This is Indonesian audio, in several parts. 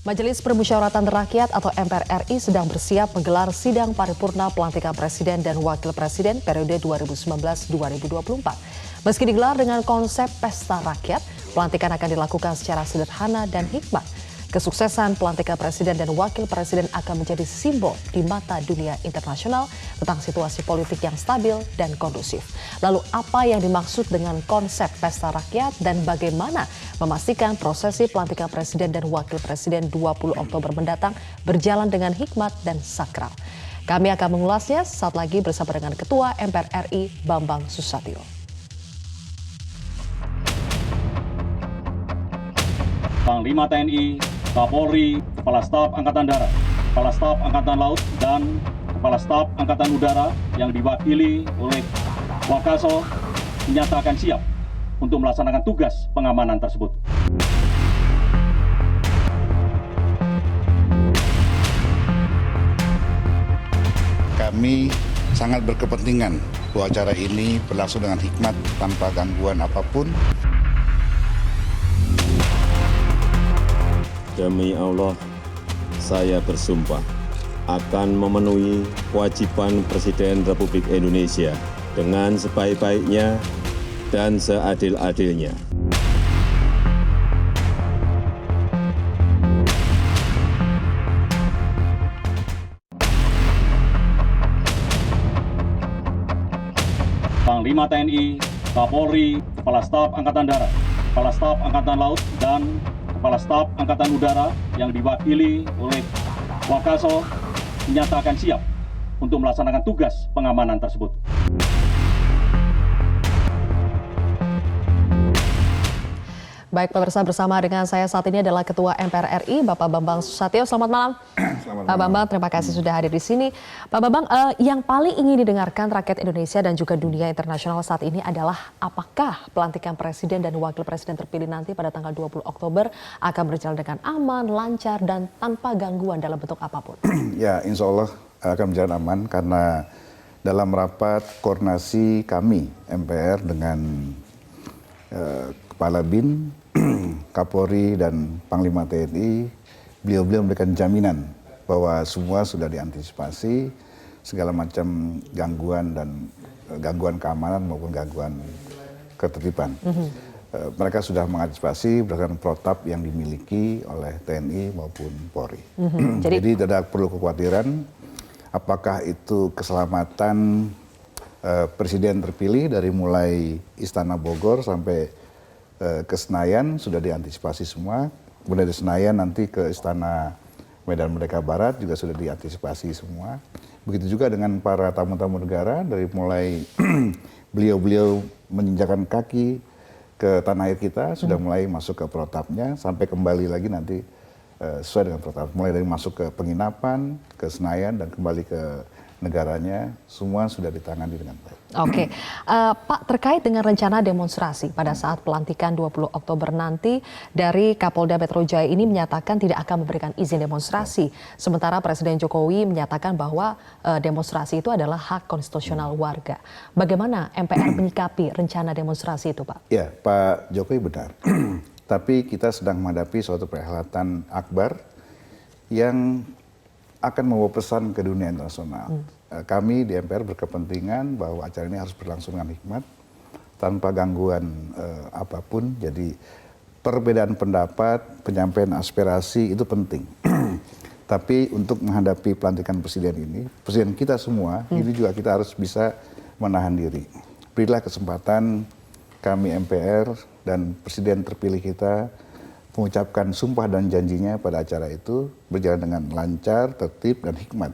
Majelis Permusyawaratan Rakyat atau MPR RI sedang bersiap menggelar sidang paripurna pelantikan Presiden dan Wakil Presiden periode 2019-2024. Meski digelar dengan konsep pesta rakyat, pelantikan akan dilakukan secara sederhana dan hikmat. Kesuksesan pelantikan Presiden dan Wakil Presiden akan menjadi simbol di mata dunia internasional tentang situasi politik yang stabil dan kondusif. Lalu apa yang dimaksud dengan konsep pesta rakyat dan bagaimana memastikan prosesi pelantikan Presiden dan Wakil Presiden 20 Oktober mendatang berjalan dengan hikmat dan sakral? Kami akan mengulasnya saat lagi bersama dengan Ketua MPR RI Bambang Susatyo. Panglima TNI, Kapolri, Kepala Staf Angkatan Darat, Kepala Staf Angkatan Laut, dan Kepala Staf Angkatan Udara yang diwakili oleh Wakasol menyatakan siap untuk melaksanakan tugas pengamanan tersebut. Kami sangat berkepentingan bahwa acara ini berlangsung dengan hikmat tanpa gangguan apapun. Demi Allah, saya bersumpah akan memenuhi kewajiban Presiden Republik Indonesia dengan sebaik-baiknya dan seadil-adilnya. Panglima TNI, Kapolri, Kepala Staf Angkatan Darat, Kepala Staf Angkatan Laut, dan Kepala Staf Angkatan Udara yang diwakili oleh Wakasol menyatakan siap untuk melaksanakan tugas pengamanan tersebut. Baik pemirsa, bersama dengan saya saat ini adalah Ketua MPR RI Bapak Bambang Susatyo. Selamat malam. Selamat Pak Bambang, terima kasih sudah hadir di sini. Pak Bambang, yang paling ingin didengarkan rakyat Indonesia dan juga dunia internasional saat ini adalah apakah pelantikan Presiden dan Wakil Presiden terpilih nanti pada tanggal 20 Oktober akan berjalan dengan aman, lancar, dan tanpa gangguan dalam bentuk apapun? Ya, insya Allah akan berjalan aman karena dalam rapat koordinasi kami MPR dengan Kepala BIN, Kapolri, dan Panglima TNI, beliau memberikan jaminan bahwa semua sudah diantisipasi, segala macam gangguan keamanan maupun gangguan ketertiban. Mereka sudah mengantisipasi berdasarkan protap yang dimiliki oleh TNI maupun Polri. Jadi tidak perlu kekhawatiran apakah itu keselamatan Presiden terpilih dari mulai Istana Bogor sampai ke Senayan sudah diantisipasi semua. Kemudian dari Senayan nanti ke Istana Medan Merdeka Barat juga sudah diantisipasi semua. Begitu juga dengan para tamu-tamu negara dari mulai beliau-beliau menginjakan kaki ke tanah air kita sudah mulai masuk ke protapnya sampai kembali lagi nanti sesuai dengan protap. Mulai dari masuk ke penginapan, ke Senayan dan kembali ke negaranya, semua sudah ditangani dengan baik. Oke, Pak, terkait dengan rencana demonstrasi pada saat pelantikan 20 Oktober nanti, dari Kapolda Metro Jaya ini menyatakan tidak akan memberikan izin demonstrasi. Sementara Presiden Jokowi menyatakan bahwa demonstrasi itu adalah hak konstitusional warga. Bagaimana MPR menyikapi rencana demonstrasi itu, Pak? Ya, Pak Jokowi benar. Tapi kita sedang menghadapi suatu perhelatan akbar yang akan membawa pesan ke dunia internasional. Kami di MPR berkepentingan bahwa acara ini harus berlangsung dengan hikmat, tanpa gangguan apapun. Jadi perbedaan pendapat, penyampaian aspirasi itu penting. Tapi untuk menghadapi pelantikan presiden ini, presiden kita semua, ini juga kita harus bisa menahan diri. Berilah kesempatan kami MPR dan presiden terpilih kita mengucapkan sumpah dan janjinya pada acara itu berjalan dengan lancar, tertib, dan hikmat.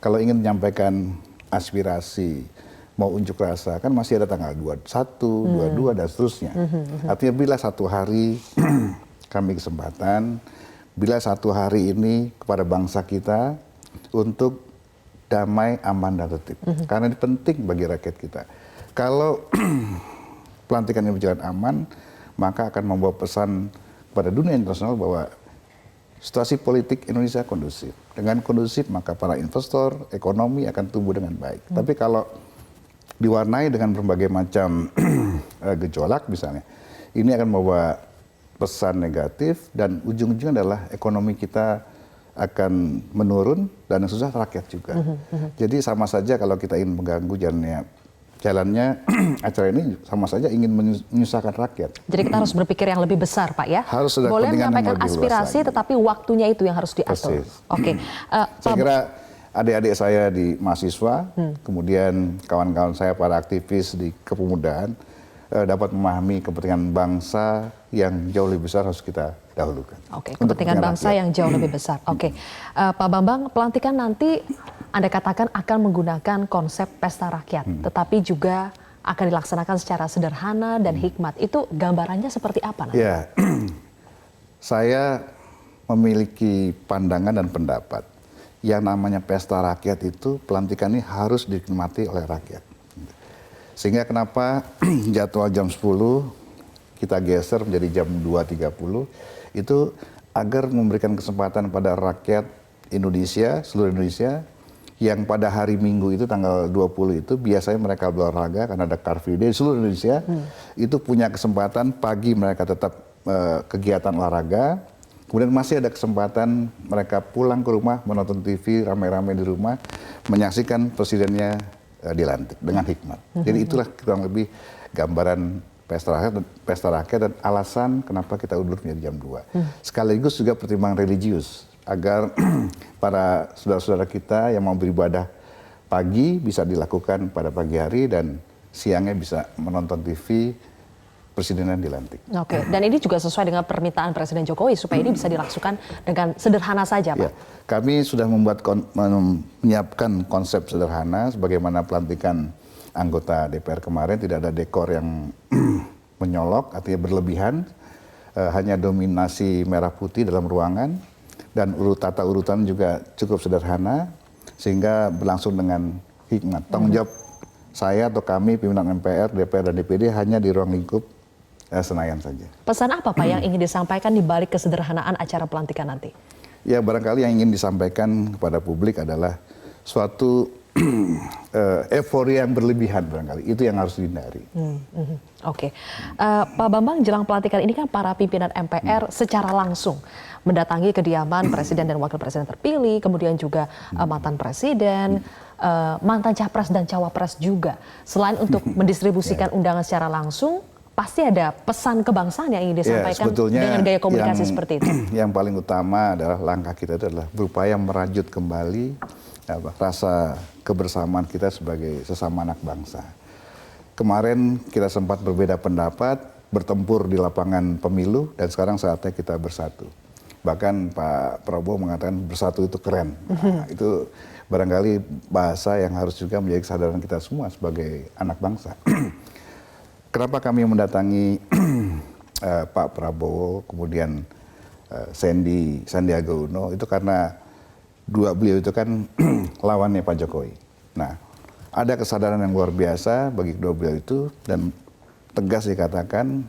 Kalau ingin menyampaikan aspirasi, mau unjuk rasa, kan masih ada tanggal 21, 22, dan seterusnya. Artinya bila satu hari kami kesempatan, bila satu hari ini kepada bangsa kita untuk damai, aman, dan tertib. Karena ini penting bagi rakyat kita. Kalau pelantikan ini berjalan aman, maka akan membawa pesan pada dunia internasional bahwa situasi politik Indonesia kondusif. Dengan kondusif maka para investor, ekonomi akan tumbuh dengan baik. Tapi kalau diwarnai dengan berbagai macam gejolak misalnya, ini akan membawa pesan negatif dan ujung-ujungnya adalah ekonomi kita akan menurun dan yang susah rakyat juga. Jadi sama saja kalau kita ingin mengganggu jalannya acara ini sama saja ingin menyusahkan rakyat. Jadi kita harus berpikir yang lebih besar, Pak ya. Harus ada boleh kepentingan yang menyampaikan lebih luas aspirasi, lagi. tetapi waktunya itu yang harus diatur. Persis. Oke. Saya kira adik-adik saya di mahasiswa, kemudian kawan-kawan saya para aktivis di kepemudaan dapat memahami kepentingan bangsa yang jauh lebih besar harus kita dahulukan. Oke, Untuk kepentingan bangsa rakyat. yang jauh lebih besar. Oke, Pak Bambang, pelantikan nanti Anda katakan akan menggunakan konsep pesta rakyat, tetapi juga akan dilaksanakan secara sederhana dan hikmat. Itu gambarannya seperti apa nanti? Ya, saya memiliki pandangan dan pendapat. Yang namanya pesta rakyat itu pelantikan ini harus dinikmati oleh rakyat. Sehingga kenapa jadwal jam 10 kita geser menjadi jam 2.30 itu agar memberikan kesempatan pada rakyat Indonesia, seluruh Indonesia yang pada hari Minggu itu tanggal 20 itu biasanya mereka berolahraga karena ada Car Free Day di seluruh Indonesia, itu punya kesempatan pagi mereka tetap kegiatan olahraga, kemudian masih ada kesempatan mereka pulang ke rumah menonton TV rame-rame di rumah menyaksikan presidennya dilantik dengan hikmat. Jadi itulah kurang lebih gambaran pesta rakyat dan alasan kenapa kita undur menjadi jam 2. Sekaligus juga pertimbangan religius agar para saudara-saudara kita yang mau beribadah pagi bisa dilakukan pada pagi hari dan siangnya bisa menonton TV presiden yang dilantik. Oke, dan ini juga sesuai dengan permintaan Presiden Jokowi supaya ini bisa dilakukan dengan sederhana saja, Pak. Ya, kami sudah menyiapkan konsep sederhana sebagaimana pelantikan anggota DPR kemarin, tidak ada dekor yang menyolok, artinya berlebihan, hanya dominasi merah putih dalam ruangan, dan tata urutan juga cukup sederhana, sehingga berlangsung dengan hikmat. Tanggung jawab saya atau kami, pimpinan MPR, DPR, dan DPD hanya di ruang lingkup Senayan saja. Pesan apa Pak yang ingin disampaikan di balik kesederhanaan acara pelantikan nanti? Ya barangkali yang ingin disampaikan kepada publik adalah suatu euforia yang berlebihan barangkali. Itu yang harus dihindari. Oke. Pak Bambang, jelang pelantikan ini kan para pimpinan MPR secara langsung mendatangi kediaman Presiden dan Wakil Presiden terpilih, kemudian juga mantan Presiden, mantan Capres dan Cawapres juga. Selain untuk mendistribusikan undangan secara langsung, pasti ada pesan kebangsaan yang ingin disampaikan dengan gaya komunikasi seperti itu. Yang paling utama adalah langkah kita itu adalah berupaya merajut kembali rasa kebersamaan kita sebagai sesama anak bangsa. Kemarin kita sempat berbeda pendapat, bertempur di lapangan pemilu, dan sekarang saatnya kita bersatu. Bahkan Pak Prabowo mengatakan bersatu itu keren. Nah, itu barangkali bahasa yang harus juga menjadi kesadaran kita semua sebagai anak bangsa. Kenapa kami mendatangi Pak Prabowo, kemudian Sandiaga Uno, itu karena dua beliau itu kan lawannya Pak Jokowi. Nah, ada kesadaran yang luar biasa bagi kedua beliau itu, dan tegas dikatakan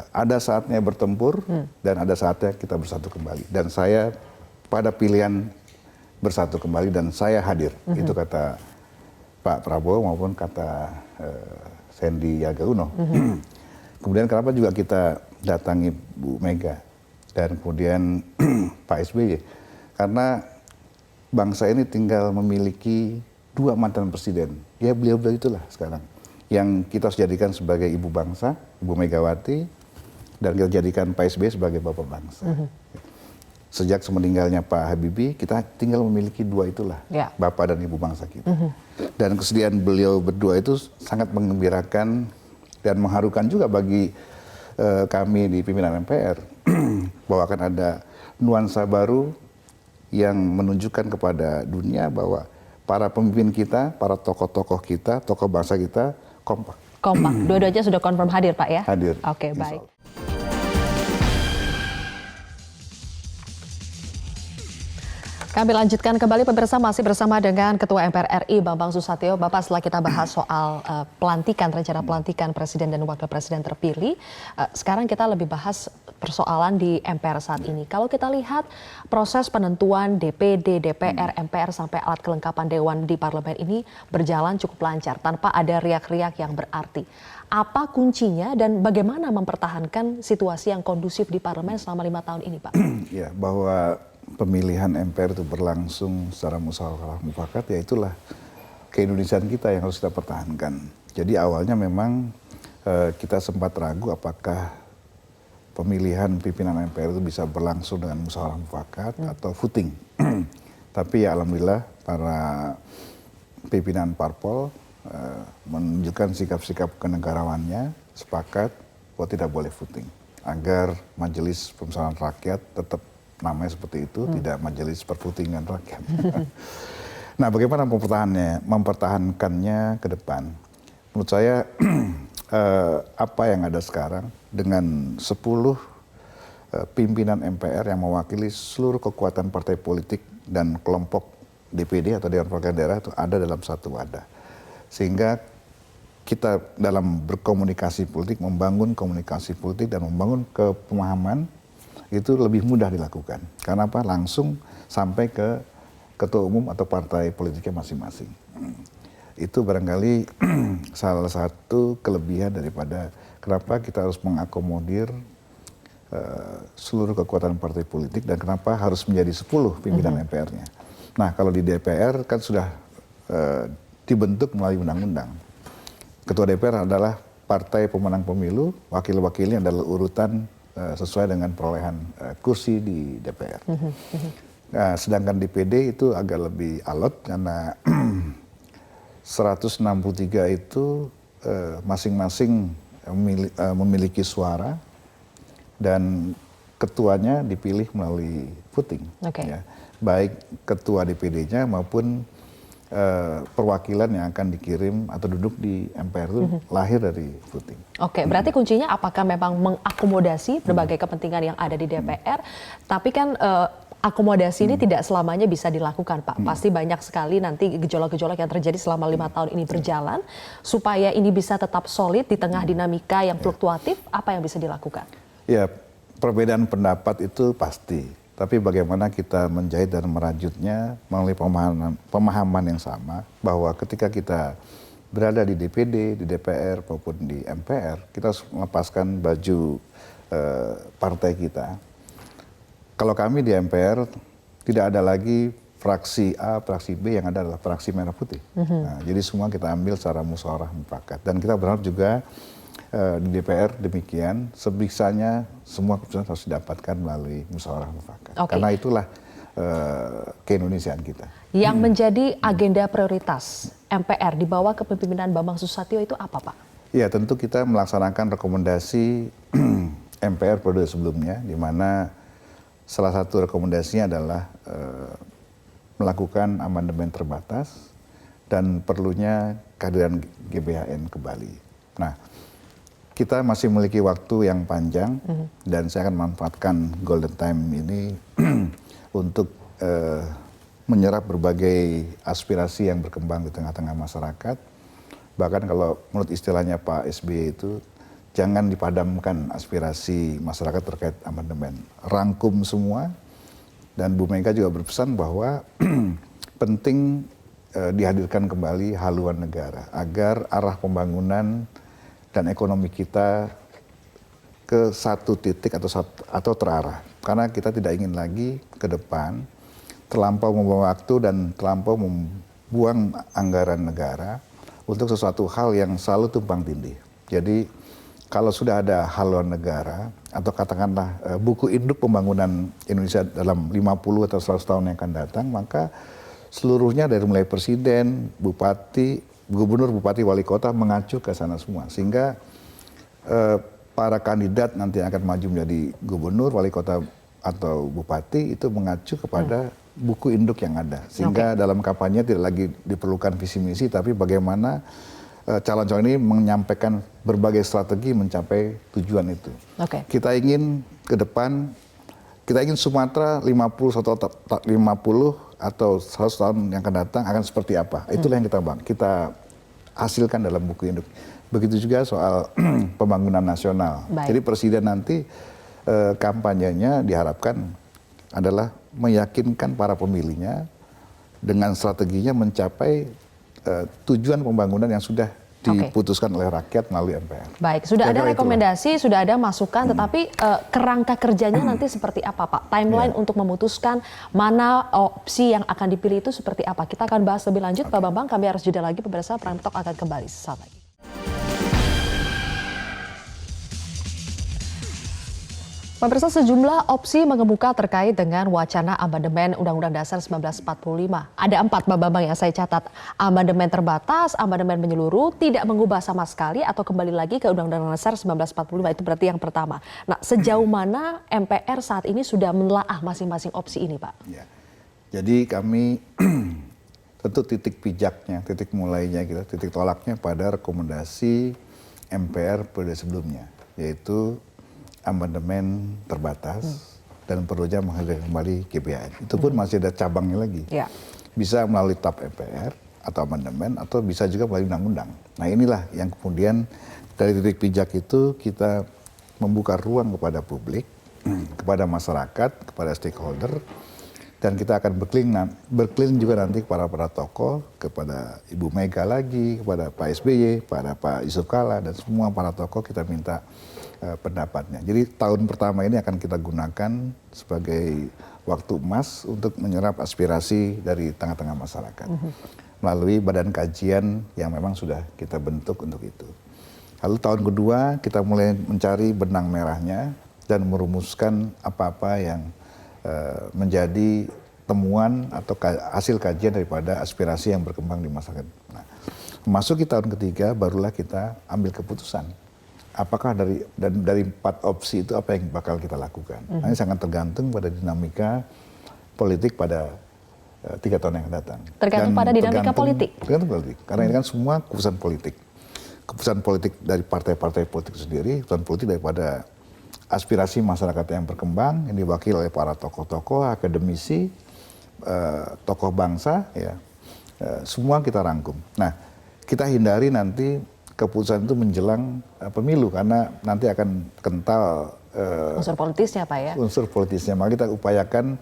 ada saatnya bertempur dan ada saatnya kita bersatu kembali. Dan saya pada pilihan bersatu kembali dan saya hadir. Itu kata Pak Prabowo maupun kata Sandiaga Uno. Kemudian kenapa juga kita datangi Bu Mega dan kemudian Pak SBY? Karena bangsa ini tinggal memiliki dua mantan presiden. Ya beliau-beliau itulah sekarang yang kita harus jadikan sebagai ibu bangsa, Ibu Megawati, dan kita jadikan Pak SBY sebagai bapak bangsa. Sejak semeninggalnya Pak Habibie, kita tinggal memiliki dua itulah, bapak dan ibu bangsa kita. Dan kesediaan beliau berdua itu sangat menggembirakan dan mengharukan juga bagi kami di pimpinan MPR, bahwa akan ada nuansa baru yang menunjukkan kepada dunia bahwa para pemimpin kita, para tokoh-tokoh kita, tokoh bangsa kita kompak. Kompak, dua-duanya sudah confirm hadir Pak ya? Hadir. Oke, baik. Kami lanjutkan kembali pemirsa, masih bersama dengan Ketua MPR RI Bambang Susatyo. Bapak, setelah kita bahas soal pelantikan, rencana pelantikan Presiden dan Wakil Presiden terpilih, sekarang kita lebih bahas persoalan di MPR saat ini. Kalau kita lihat proses penentuan DPD, DPR, MPR sampai alat kelengkapan dewan di parlemen ini berjalan cukup lancar tanpa ada riak-riak yang berarti. Apa kuncinya dan bagaimana mempertahankan situasi yang kondusif di parlemen selama 5 tahun ini, Pak? Ya, bahwa pemilihan MPR itu berlangsung secara musyawarah mufakat, ya itulah keindonesiaan kita yang harus kita pertahankan. Jadi awalnya memang kita sempat ragu apakah pemilihan pimpinan MPR itu bisa berlangsung dengan musyawarah mufakat atau voting. Tapi ya alhamdulillah para pimpinan parpol menunjukkan sikap-sikap kenegarawannya, sepakat bahwa tidak boleh voting. Agar majelis permusyawaratan rakyat tetap namanya seperti itu, tidak majelis pervotingan rakyat. Nah, bagaimana mempertahankannya ke depan? Menurut saya apa yang ada sekarang dengan 10 pimpinan MPR yang mewakili seluruh kekuatan partai politik dan kelompok DPD atau Dewan Perwakilan Daerah itu ada dalam satu wadah. Sehingga kita dalam berkomunikasi politik, membangun komunikasi politik dan membangun kepemahaman itu lebih mudah dilakukan. Karena apa? Langsung sampai ke ketua umum atau partai politiknya masing-masing. Itu barangkali salah satu kelebihan daripada kenapa kita harus mengakomodir seluruh kekuatan partai politik dan kenapa harus menjadi 10 pimpinan MPR-nya. Nah, kalau di DPR kan sudah dibentuk melalui undang-undang. Ketua DPR adalah partai pemenang pemilu, wakil-wakilnya adalah urutan sesuai dengan perolehan kursi di DPR. Nah, sedangkan DPD itu agak lebih alot karena 163 itu masing-masing memiliki suara dan ketuanya dipilih melalui voting. Ya. Baik ketua DPD-nya maupun perwakilan yang akan dikirim atau duduk di MPR itu lahir dari voting. Oke, berarti kuncinya apakah memang mengakomodasi berbagai kepentingan yang ada di DPR, tapi kan akomodasi ini tidak selamanya bisa dilakukan, Pak. Pasti banyak sekali nanti gejolak-gejolak yang terjadi selama 5 tahun ini berjalan. Supaya ini bisa tetap solid di tengah dinamika yang fluktuatif, apa yang bisa dilakukan? Ya, perbedaan pendapat itu pasti. Tapi bagaimana kita menjahit dan merajutnya melalui pemahaman yang sama, bahwa ketika kita berada di DPD, di DPR, maupun di MPR, kita harus melepaskan baju partai kita. Kalau kami di MPR, tidak ada lagi fraksi A, fraksi B, yang ada adalah fraksi merah putih. Nah, jadi semua kita ambil secara musyawarah mufakat. Dan kita berharap juga di DPR demikian, sebisanya semua keputusan harus didapatkan melalui musyawarah mufakat. Karena itulah keindonesiaan kita. Yang menjadi agenda prioritas MPR di bawah kepemimpinan Bambang Susatyo itu apa, Pak? Ya, tentu kita melaksanakan rekomendasi MPR periode sebelumnya, di mana salah satu rekomendasinya adalah melakukan amandemen terbatas dan perlunya kehadiran GBHN ke Bali. Nah, kita masih memiliki waktu yang panjang dan saya akan memanfaatkan golden time ini untuk menyerap berbagai aspirasi yang berkembang di tengah-tengah masyarakat. Bahkan kalau menurut istilahnya Pak SBY itu, jangan dipadamkan aspirasi masyarakat terkait amandemen. Rangkum semua, dan Bu Mega juga berpesan bahwa penting dihadirkan kembali haluan negara agar arah pembangunan dan ekonomi kita ke satu titik atau terarah. Karena kita tidak ingin lagi ke depan terlampau membuang waktu dan terlampau membuang anggaran negara untuk sesuatu hal yang selalu tumpang tindih. Jadi kalau sudah ada haluan negara, atau katakanlah buku induk pembangunan Indonesia dalam 50 atau 100 tahun yang akan datang, maka seluruhnya dari mulai presiden, bupati, gubernur, bupati, wali kota mengacu ke sana semua. Sehingga para kandidat nanti yang akan maju menjadi gubernur, wali kota, atau bupati itu mengacu kepada buku induk yang ada. Sehingga dalam kampanye tidak lagi diperlukan visi misi, tapi bagaimana calon-calon ini menyampaikan berbagai strategi mencapai tujuan itu. Kita ingin ke depan, kita ingin Sumatera 50 atau 100 tahun yang akan datang akan seperti apa. Itulah yang kita hasilkan dalam buku induk. Begitu juga soal pembangunan nasional. Jadi presiden nanti kampanyenya diharapkan adalah meyakinkan para pemilihnya dengan strateginya mencapai tujuan pembangunan yang sudah diputuskan oleh rakyat melalui MPR. Baik, sudah ada rekomendasi, sudah ada masukan, tetapi kerangka kerjanya nanti seperti apa, Pak? Timeline untuk memutuskan mana opsi yang akan dipilih itu seperti apa? Kita akan bahas lebih lanjut, Pak Bambang. Kami harus jeda lagi, pemirsa. Prime Talk akan kembali sesaat lagi. Pemirsa, sejumlah opsi mengemuka terkait dengan wacana amandemen Undang-Undang Dasar 1945. Ada 4, Pak Bambang, yang saya catat. Amandemen terbatas, amandemen menyeluruh, tidak mengubah sama sekali, atau kembali lagi ke Undang-Undang Dasar 1945. Itu berarti yang pertama. Nah, sejauh mana MPR saat ini sudah menelaah masing-masing opsi ini, Pak? Ya. Jadi kami tentu titik pijaknya, titik mulainya, titik tolaknya pada rekomendasi MPR periode sebelumnya, yaitu amandemen terbatas dan perlunya menghadirkan kembali GBHN. Itu pun masih ada cabangnya lagi. Ya. Bisa melalui TAP MPR atau amandemen, atau bisa juga melalui undang-undang. Nah, inilah yang kemudian dari titik pijak itu kita membuka ruang kepada publik, kepada masyarakat, kepada stakeholder, dan kita akan berkeliling juga nanti kepada para tokoh, kepada Ibu Mega lagi, kepada Pak SBY, kepada Pak Yusuf Kalla, dan semua para tokoh kita minta pendapatnya. Jadi tahun pertama ini akan kita gunakan sebagai waktu emas untuk menyerap aspirasi dari tengah-tengah masyarakat melalui badan kajian yang memang sudah kita bentuk untuk itu. Lalu tahun kedua kita mulai mencari benang merahnya dan merumuskan apa-apa yang menjadi temuan atau hasil kajian daripada aspirasi yang berkembang di masyarakat. Nah, memasuki tahun ketiga barulah kita ambil keputusan. Apakah dari 4 opsi itu apa yang bakal kita lakukan? Nah, ini sangat tergantung pada dinamika politik pada 3 tahun yang akan datang. Tergantung pada dinamika politik? Tergantung politik, karena ini kan semua keputusan politik. Keputusan politik dari partai-partai politik sendiri, keputusan politik daripada aspirasi masyarakat yang berkembang, yang diwakili oleh para tokoh-tokoh, akademisi, tokoh bangsa, ya, semua kita rangkum. Nah, kita hindari nanti keputusan itu menjelang pemilu, karena nanti akan kental unsur politisnya, Pak, ya? Unsur politisnya. Maka kita upayakan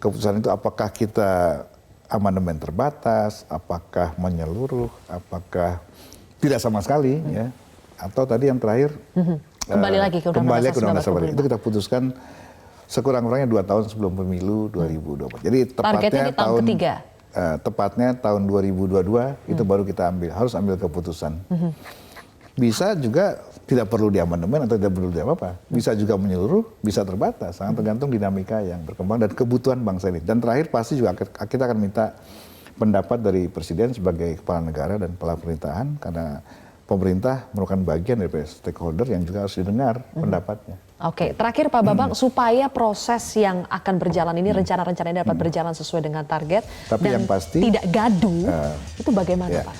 keputusan itu apakah kita amandemen terbatas, apakah menyeluruh, apakah tidak sama sekali, ya, atau tadi yang terakhir kembali lagi ke Undang-Undang Dasar 1945. Itu kita putuskan sekurang-kurangnya 2 tahun sebelum pemilu 2024. Jadi targetnya di tahun ketiga. Tepatnya tahun 2022 itu baru kita harus ambil keputusan. Bisa juga tidak perlu di amandemen atau tidak perlu di apa-apa. Bisa juga menyeluruh, bisa terbatas. Sangat tergantung dinamika yang berkembang dan kebutuhan bangsa ini. Dan terakhir pasti juga kita akan minta pendapat dari Presiden sebagai kepala negara dan kepala pemerintahan, karena pemerintah merupakan bagian dari stakeholder yang juga harus didengar pendapatnya. Oke, terakhir Pak Bambang, supaya proses yang akan berjalan ini, rencana-rencananya dapat berjalan sesuai dengan target, tapi dan yang pasti, tidak gaduh, itu bagaimana, ya, Pak?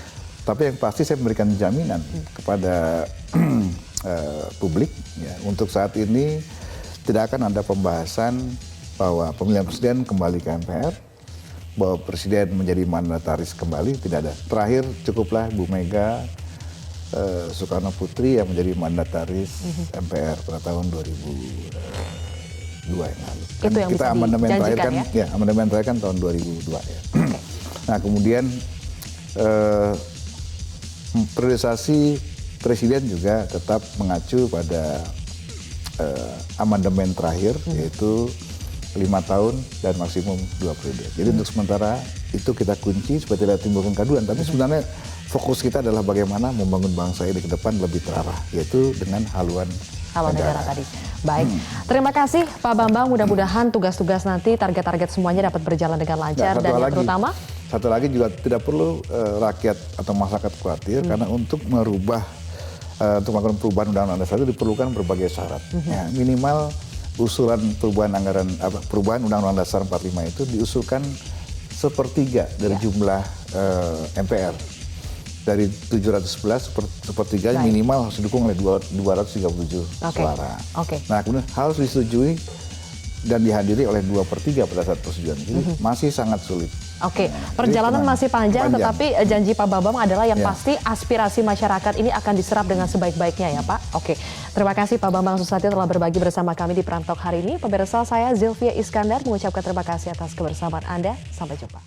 Tapi yang pasti saya memberikan jaminan kepada publik, ya, untuk saat ini tidak akan ada pembahasan bahwa pemilihan presiden kembali ke MPR, bahwa presiden menjadi mandataris kembali, tidak ada. Terakhir cukuplah Bu Mega Soekarno Putri yang menjadi mandataris MPR pada tahun 2002 yang lalu. Itu yang kita amandemen terakhir kan, ya, amandemen terakhir kan tahun 2002, ya. Okay. Nah, kemudian priorisasi presiden juga tetap mengacu pada amandemen terakhir, yaitu 5 tahun dan maksimum 2 periode. Jadi untuk sementara itu kita kunci supaya tidak timbul kegaduhan. Tapi sebenarnya fokus kita adalah bagaimana membangun bangsa ini ke depan lebih terarah, yaitu dengan haluan negara tadi. Baik, terima kasih Pak Bambang. Mudah-mudahan tugas-tugas nanti, target-target semuanya dapat berjalan dengan lancar. Dan yang terutama, satu lagi juga tidak perlu rakyat atau masyarakat khawatir, karena untuk merubah, untuk melakukan perubahan Undang-Undang Dasar itu diperlukan berbagai syarat. Ya, minimal usulan perubahan Undang-Undang Dasar 45 itu diusulkan 1/3 dari jumlah MPR. Dari 711, sepertiganya minimal harus didukung oleh 237 suara. Nah, kemudian harus disetujui dan dihadiri oleh 2/3 pada saat persetujuan. Jadi masih sangat sulit. Oke, perjalanan masih panjang, tetapi janji Pak Bambang adalah yang pasti aspirasi masyarakat ini akan diserap dengan sebaik-baiknya ya Pak. Oke, terima kasih Pak Bambang Susatyo telah berbagi bersama kami di Prime Talk hari ini. Pemirsa, saya Zilvia Iskandar mengucapkan terima kasih atas kebersamaan Anda. Sampai jumpa.